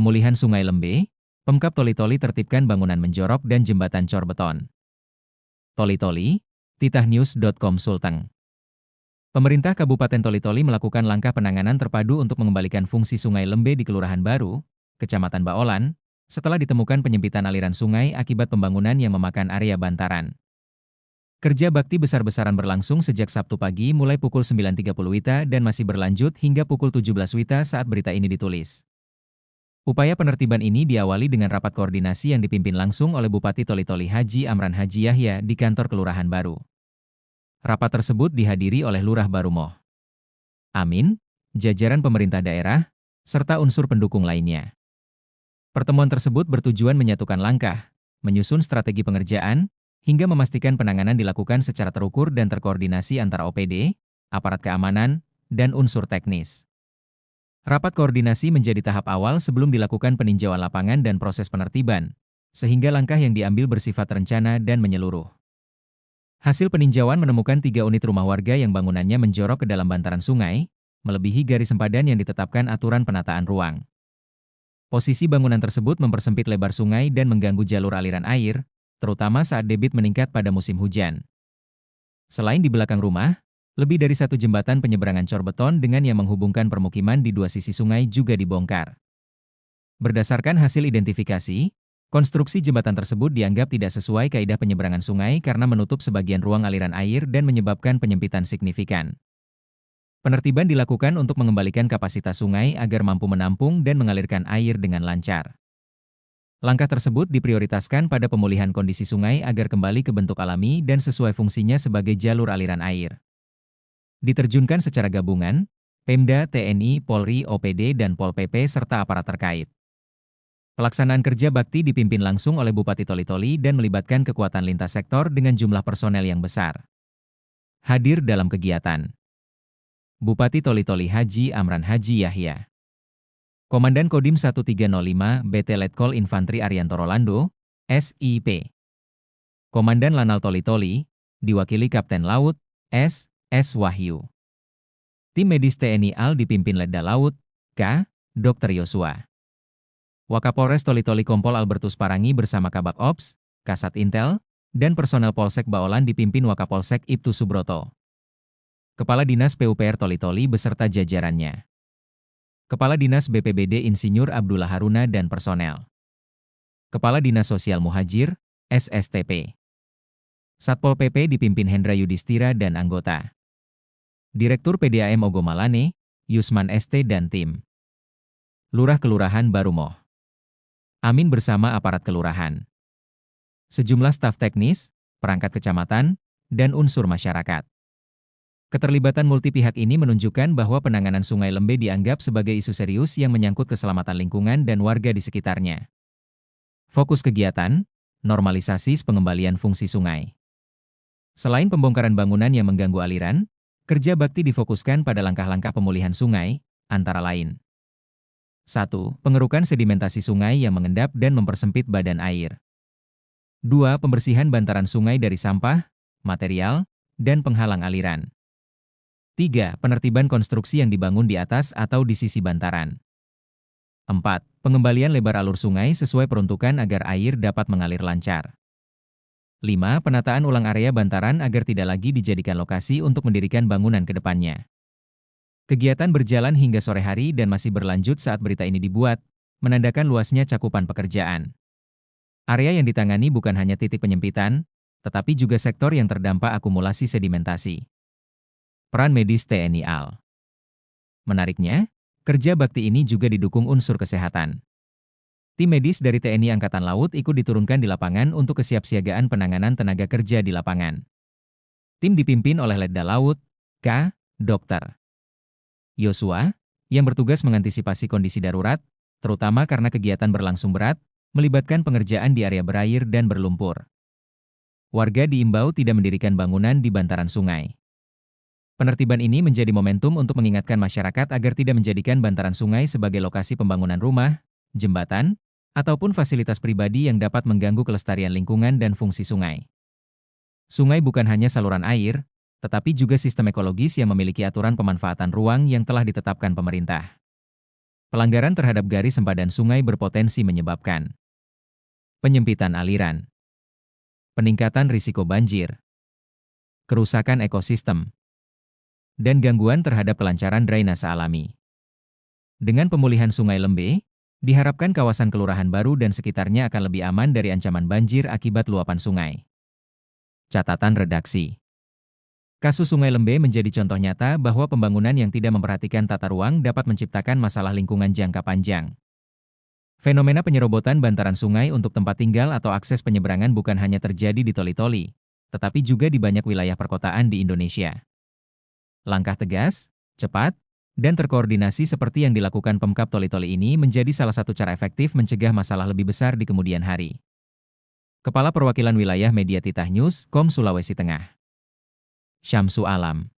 Pemulihan Sungai Lembe, Pemkab Toli-Toli tertibkan bangunan menjorok dan jembatan cor beton. Toli-Toli, titahnews.com Sulteng. Pemerintah Kabupaten Toli-Toli melakukan langkah penanganan terpadu untuk mengembalikan fungsi Sungai Lembe di Kelurahan Baru, Kecamatan Baolan, setelah ditemukan penyempitan aliran sungai akibat pembangunan yang memakan area bantaran. Kerja bakti besar-besaran berlangsung sejak Sabtu pagi mulai pukul 9.30 WITA dan masih berlanjut hingga pukul 17 WITA saat berita ini ditulis. Upaya penertiban ini diawali dengan rapat koordinasi yang dipimpin langsung oleh Bupati Toli-Toli Haji Amran Haji Yahya di kantor Kelurahan Baru. Rapat tersebut dihadiri oleh Lurah Barumoh Amin, jajaran pemerintah daerah, serta unsur pendukung lainnya. Pertemuan tersebut bertujuan menyatukan langkah, menyusun strategi pengerjaan, hingga memastikan penanganan dilakukan secara terukur dan terkoordinasi antara OPD, aparat keamanan, dan unsur teknis. Rapat koordinasi menjadi tahap awal sebelum dilakukan peninjauan lapangan dan proses penertiban, sehingga langkah yang diambil bersifat rencana dan menyeluruh. Hasil peninjauan menemukan 3 unit rumah warga yang bangunannya menjorok ke dalam bantaran sungai, melebihi garis sempadan yang ditetapkan aturan penataan ruang. Posisi bangunan tersebut mempersempit lebar sungai dan mengganggu jalur aliran air, terutama saat debit meningkat pada musim hujan. Selain di belakang rumah, lebih dari 1 jembatan penyeberangan cor beton dengan yang menghubungkan permukiman di 2 sisi sungai juga dibongkar. Berdasarkan hasil identifikasi, konstruksi jembatan tersebut dianggap tidak sesuai kaidah penyeberangan sungai karena menutup sebagian ruang aliran air dan menyebabkan penyempitan signifikan. Penertiban dilakukan untuk mengembalikan kapasitas sungai agar mampu menampung dan mengalirkan air dengan lancar. Langkah tersebut diprioritaskan pada pemulihan kondisi sungai agar kembali ke bentuk alami dan sesuai fungsinya sebagai jalur aliran air. Diterjunkan secara gabungan, Pemda, TNI, Polri, OPD, dan Pol PP serta aparat terkait. Pelaksanaan kerja bakti dipimpin langsung oleh Bupati Toli-Toli dan melibatkan kekuatan lintas sektor dengan jumlah personel yang besar. Hadir dalam kegiatan Bupati Toli-Toli Haji Amran Haji Yahya, Komandan Kodim 1305 BT Letkol Infantri Arianto Rolando, SIP. Komandan Lanal Toli-Toli, diwakili Kapten Laut, S Wahyu. Tim medis TNI AL dipimpin Letda Laut, K. Dr. Yosua. Wakapolres Toli-Toli Kompol Albertus Parangi bersama Kabak Ops, Kasat Intel, dan personel Polsek Baolan dipimpin Wakapolsek Ibtu Subroto. Kepala Dinas PUPR Toli-Toli beserta jajarannya. Kepala Dinas BPBD Insinyur Abdullah Haruna dan personel. Kepala Dinas Sosial Muhajir, SSTP. Satpol PP dipimpin Hendra Yudhistira dan anggota. Direktur PDAM Ogomalane, Yusman ST dan tim. Lurah Kelurahan Barumoh Amin bersama aparat kelurahan. Sejumlah staf teknis, perangkat kecamatan, dan unsur masyarakat. Keterlibatan multi pihak ini menunjukkan bahwa penanganan Sungai Lembe dianggap sebagai isu serius yang menyangkut keselamatan lingkungan dan warga di sekitarnya. Fokus kegiatan, normalisasi pengembalian fungsi sungai. Selain pembongkaran bangunan yang mengganggu aliran, kerja bakti difokuskan pada langkah-langkah pemulihan sungai, antara lain. 1. Pengerukan sedimentasi sungai yang mengendap dan mempersempit badan air. 2. Pembersihan bantaran sungai dari sampah, material, dan penghalang aliran. 3. Penertiban konstruksi yang dibangun di atas atau di sisi bantaran. 4. Pengembalian lebar alur sungai sesuai peruntukan agar air dapat mengalir lancar. 5. Penataan ulang area bantaran agar tidak lagi dijadikan lokasi untuk mendirikan bangunan ke depannya. Kegiatan berjalan hingga sore hari dan masih berlanjut saat berita ini dibuat, menandakan luasnya cakupan pekerjaan. Area yang ditangani bukan hanya titik penyempitan, tetapi juga sektor yang terdampak akumulasi sedimentasi. Peran medis TNI AL. Menariknya, kerja bakti ini juga didukung unsur kesehatan. Tim medis dari TNI Angkatan Laut ikut diturunkan di lapangan untuk kesiapsiagaan penanganan tenaga kerja di lapangan. Tim dipimpin oleh Letda Laut, K. Dr. Yosua, yang bertugas mengantisipasi kondisi darurat, terutama karena kegiatan berlangsung berat, melibatkan pengerjaan di area berair dan berlumpur. Warga diimbau tidak mendirikan bangunan di bantaran sungai. Penertiban ini menjadi momentum untuk mengingatkan masyarakat agar tidak menjadikan bantaran sungai sebagai lokasi pembangunan rumah, jembatan, ataupun fasilitas pribadi yang dapat mengganggu kelestarian lingkungan dan fungsi sungai. Sungai bukan hanya saluran air, tetapi juga sistem ekologis yang memiliki aturan pemanfaatan ruang yang telah ditetapkan pemerintah. Pelanggaran terhadap garis sempadan sungai berpotensi menyebabkan penyempitan aliran, peningkatan risiko banjir, kerusakan ekosistem, dan gangguan terhadap kelancaran drainase alami. Dengan pemulihan Sungai Lembe, diharapkan kawasan Kelurahan Baru dan sekitarnya akan lebih aman dari ancaman banjir akibat luapan sungai. Catatan redaksi. Kasus Sungai Lembe menjadi contoh nyata bahwa pembangunan yang tidak memperhatikan tata ruang dapat menciptakan masalah lingkungan jangka panjang. Fenomena penyerobotan bantaran sungai untuk tempat tinggal atau akses penyeberangan bukan hanya terjadi di Toli-Toli, tetapi juga di banyak wilayah perkotaan di Indonesia. Langkah tegas, cepat, dan terkoordinasi seperti yang dilakukan Pemkab Toli-Toli ini menjadi salah satu cara efektif mencegah masalah lebih besar di kemudian hari. Kepala Perwakilan Wilayah Media Titah News, Kom Sulawesi Tengah. Syamsu Alam.